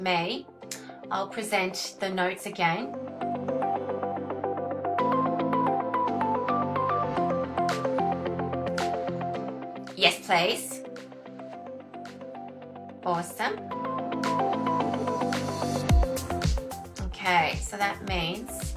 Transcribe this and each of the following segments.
me, I'll present the notes again. Yes, please. Awesome. Okay, so that means,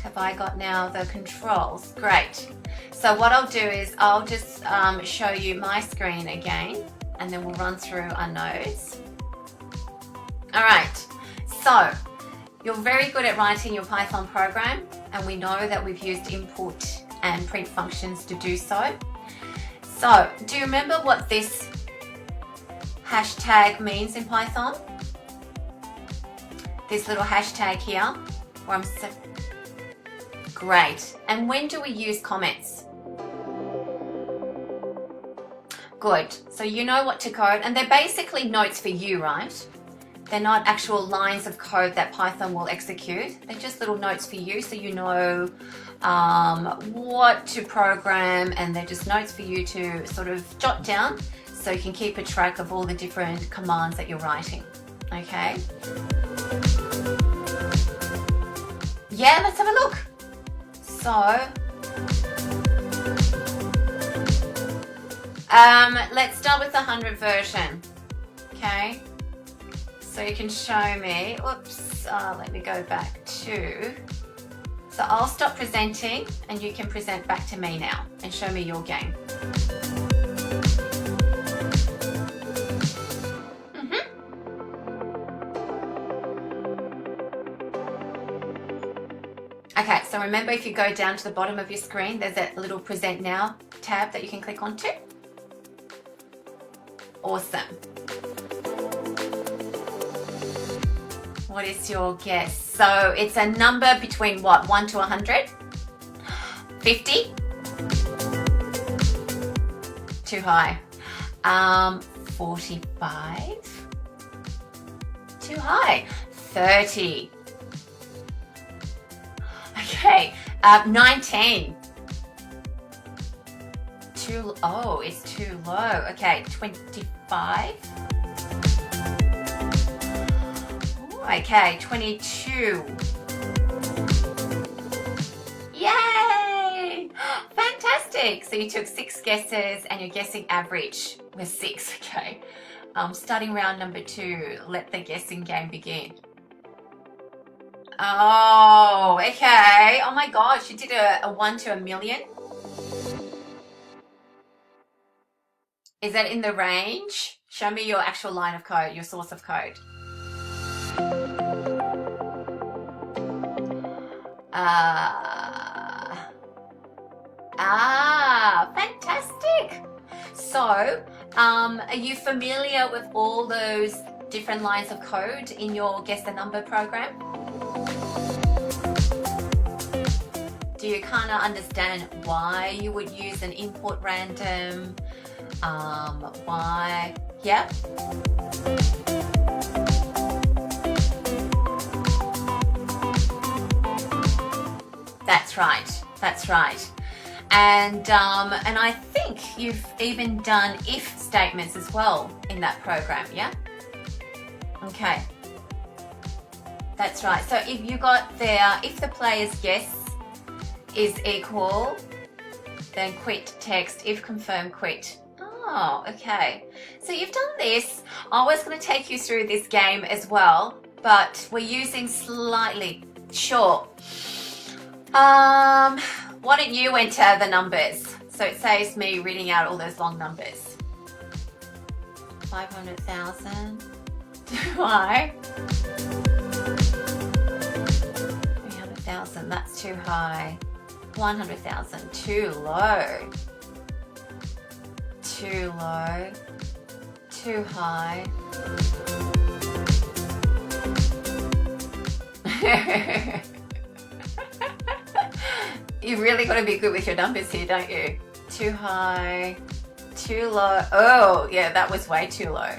have I got now the controls? Great. So what I'll do is I'll just show you my screen again, and then we'll run through our notes. All right, so you're very good at writing your Python program, and we know that we've used input and print functions to do so. So do you remember what this hashtag means in Python? This little hashtag here, where I'm so great. And when do we use comments? Good. So you know what to code, and they're basically notes for you, right? They're not actual lines of code that Python will execute. They're just little notes for you, so you know what to program, and they're just notes for you to sort of jot down so you can keep a track of all the different commands that you're writing. Okay? Yeah, let's have a look. So, let's start with the 100 version. Okay? So you can show me, oops, let me go back to, so I'll stop presenting and you can present back to me now and show me your game. Okay, so remember, if you go down to the bottom of your screen, there's that little Present Now tab that you can click onto. Awesome. What is your guess? So it's a number between what, 1 to 100? 50? Too high. 45? Too high. 30. Okay, 19. Oh, it's too low. Okay, 25. Okay, 22. Yay! Fantastic! So you took 6 guesses and your guessing average was 6. Okay. Starting round number 2, let the guessing game begin. Oh, okay. Oh my gosh, you did a 1 to a million. Is that in the range? Show me your actual line of code, your source of code. Fantastic. So, are you familiar with all those different lines of code in your Guess the Number program? Do you kind of understand why you would use an input random? Why? Yeah? That's right. That's right. And I think you've even done if statements as well in that program, yeah? Okay. That's right. So if you got there, if the player's guess is equal, then quit text, if confirm quit. Oh, okay. So you've done this. I was going to take you through this game as well, but we're using slightly, sure. Why don't you enter the numbers? So it saves me reading out all those long numbers. 500,000. Too high. 300,000. That's too high. 100,000. Too low. Too low. Too high. You really got to be good with your numbers here, don't you? Too high, too low. Oh, yeah, that was way too low.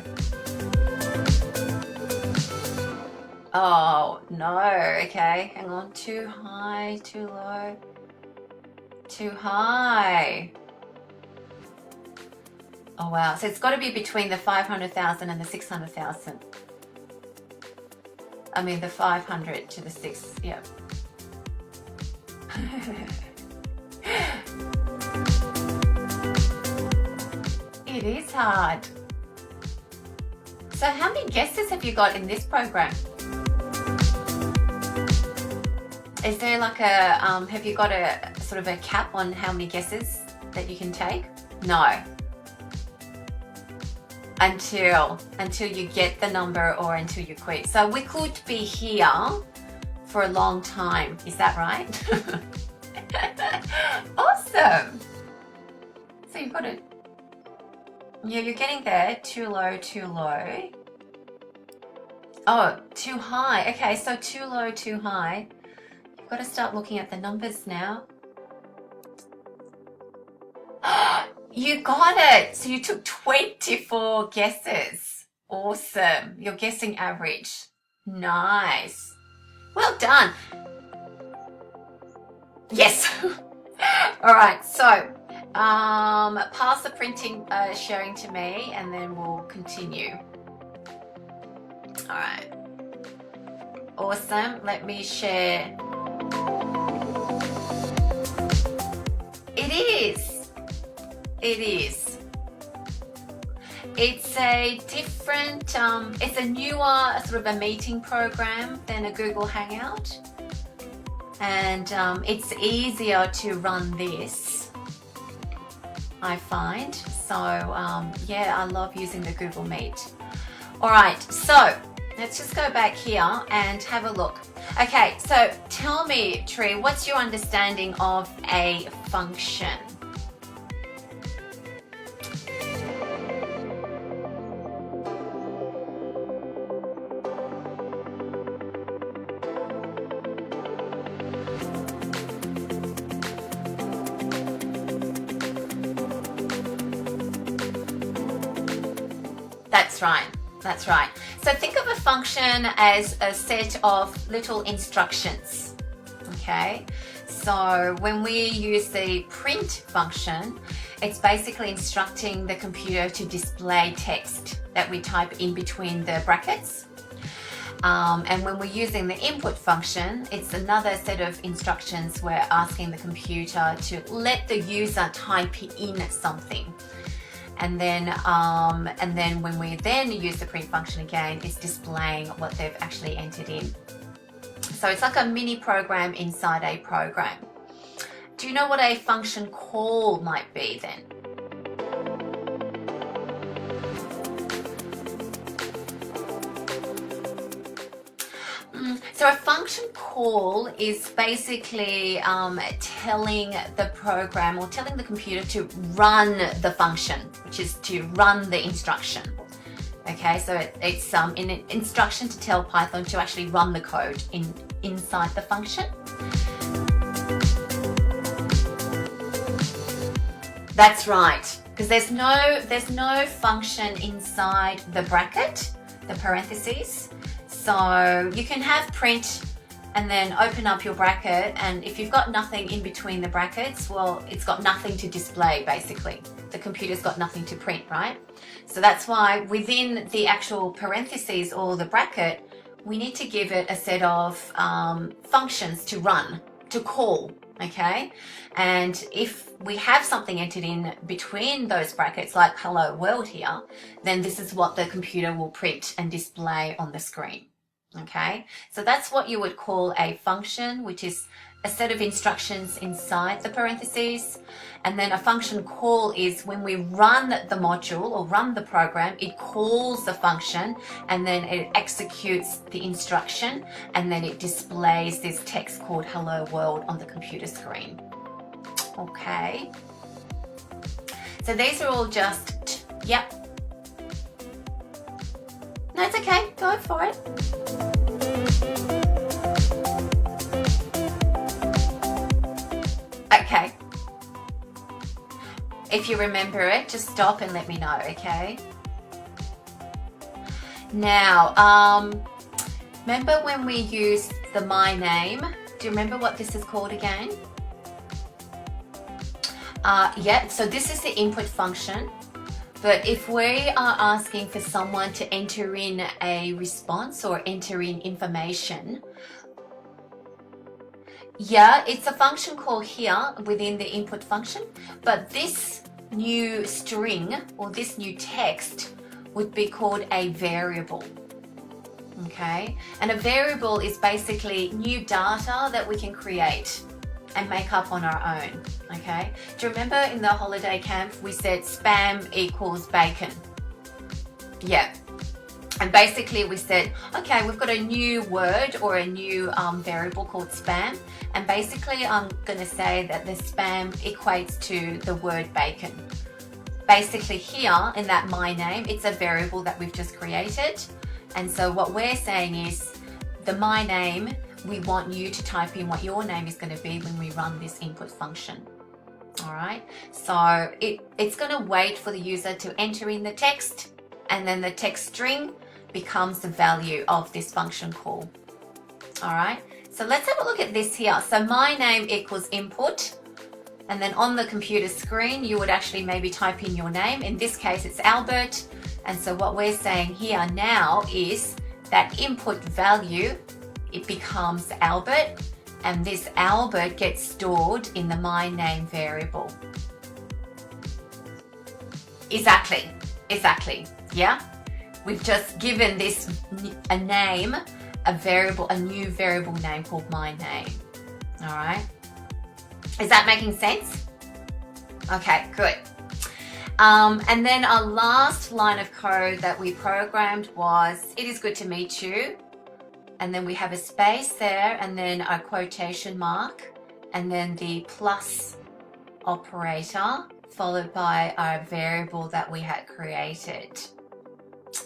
Oh, no. Okay, hang on. Too high, too low, too high. Oh, wow. So it's got to be between the 500,000 and the 600,000. I mean the 500 to the 6, yeah. It is hard. So how many guesses have you got in this program? Is there like a, have you got a sort of a cap on how many guesses that you can take? No. Until you get the number or until you quit. So we could be here for a long time. Is that right? Awesome. So you've got it. Yeah, you're getting there. Too low, too low. Oh, too high. Okay, so too low, too high. You've got to start looking at the numbers now. You got it. So you took 24 guesses. Awesome. You're guessing average. Nice. Well done. Yes. All right. So pass the printing sharing to me and then we'll continue. All right. Awesome. Let me share. It is. It is. It's a different, it's a newer sort of a meeting program than a Google Hangout. And it's easier to run this, I find. So yeah, I love using the Google Meet. All right, so let's just go back here and have a look. Okay, so tell me, Tree, what's your understanding of a function? That's right. That's right. So think of a function as a set of little instructions. Okay. So when we use the print function, it's basically instructing the computer to display text that we type in between the brackets. And when we're using the input function, it's another set of instructions. We're asking the computer to let the user type in something. And then when we then use the print function again, it's displaying what they've actually entered in. So it's like a mini program inside a program. Do you know what a function call might be then? So a function call is basically telling the program or telling the computer to run the function, which is to run the instruction. Okay, so it's an instruction to tell Python to actually run the code inside the function. That's right, because there's no function inside the bracket, the parentheses. So you can have print and then open up your bracket, and if you've got nothing in between the brackets, well, it's got nothing to display basically. The computer's got nothing to print, right? So that's why within the actual parentheses or the bracket, we need to give it a set of functions to run, to call, okay? And if we have something entered in between those brackets, like hello world here, then this is what the computer will print and display on the screen. Okay, so that's what you would call a function, which is a set of instructions inside the parentheses. And then a function call is when we run the module or run the program, it calls the function and then it executes the instruction and then it displays this text called hello world on the computer screen. Okay, so these are all just, yep. No, it's okay, go for it. Okay. If you remember it, just stop and let me know, okay? Now, remember when we used the my name? Do you remember what this is called again? Yeah, so this is the input function But if we are asking for someone to enter in a response or enter in information, yeah, it's a function call here within the input function, but this new string or this new text would be called a variable. Okay, and a variable is basically new data that we can create and make up on our own. Okay, do you remember in the holiday camp we said spam equals bacon? Yeah, and basically we said, okay, we've got a new word or a new variable called spam, and basically I'm going to say that the spam equates to the word bacon. Basically here in that my name, it's a variable that we've just created. And so what we're saying is the my name, we want you to type in what your name is going to be when we run this input function. All right, so it's going to wait for the user to enter in the text, and then the text string becomes the value of this function call. All right, so let's have a look at this here. So my name equals input, and then on the computer screen you would actually maybe type in your name. In this case it's Albert. And so what we're saying here now is that input value, it becomes Albert, and this Albert gets stored in the my name variable. Exactly, yeah? We've just given this a name, a variable, a new variable name called my name. All right, is that making sense? Okay, good. And then our last line of code that we programmed was, it is good to meet you. And then we have a space there, and then a quotation mark, and then the plus operator, followed by our variable that we had created.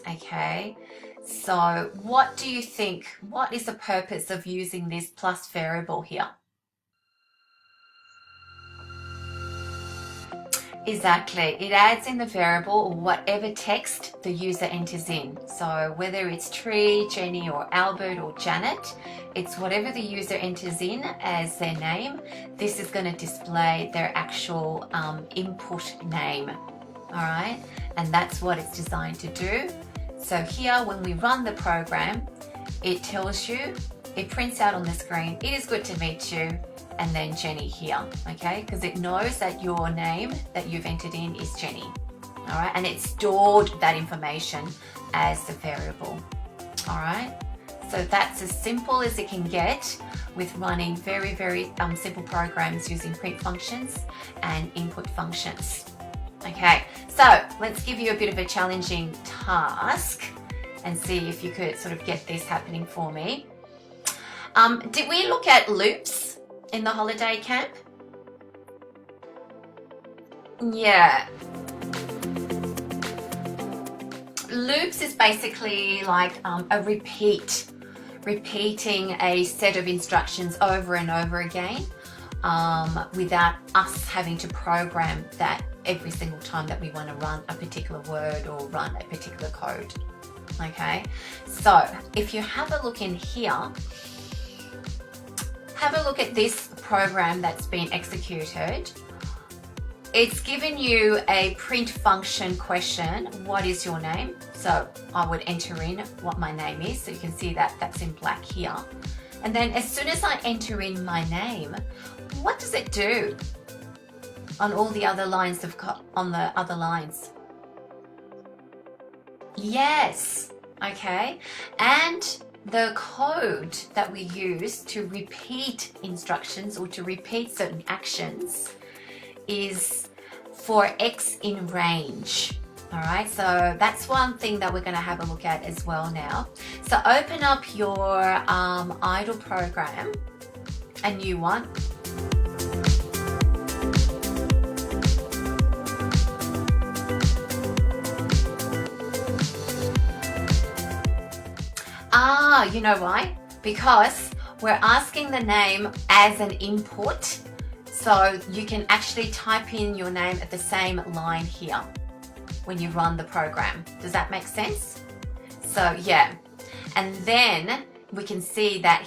Okay, so what do you think? What is the purpose of using this plus variable here? Exactly, it adds in the variable or whatever text the user enters in. So whether it's Tree, Jenny or Albert or Janet, it's whatever the user enters in as their name. This is going to display their actual input name. All right, and that's what it's designed to do. So here when we run the program, it tells you, it prints out on the screen, it is good to meet you, and then Jenny here, okay? Because it knows that your name that you've entered in is Jenny, all right? And it stored that information as the variable, all right? So that's as simple as it can get with running very, very simple programs using print functions and input functions. Okay, so let's give you a bit of a challenging task and see if you could sort of get this happening for me. Did we look at loops in the holiday camp? Yeah. Loops is basically like a repeating a set of instructions over and over again without us having to program that every single time that we want to run a particular word or run a particular code. Okay, so if you have a look in here, have a look at this program that's been executed. It's given you a print function question, what is your name? So I would enter in what my name is, so you can see that that's in black here. And then as soon as I enter in my name, what does it do on all the other lines on the other lines? Yes, okay. And the code that we use to repeat instructions or to repeat certain actions is for X in range. All right, so that's one thing that we're going to have a look at as well now. So open up your idle program, a new one. You know why? Because we're asking the name as an input, so you can actually type in your name at the same line here when you run the program. Does that make sense? So yeah, and then we can see that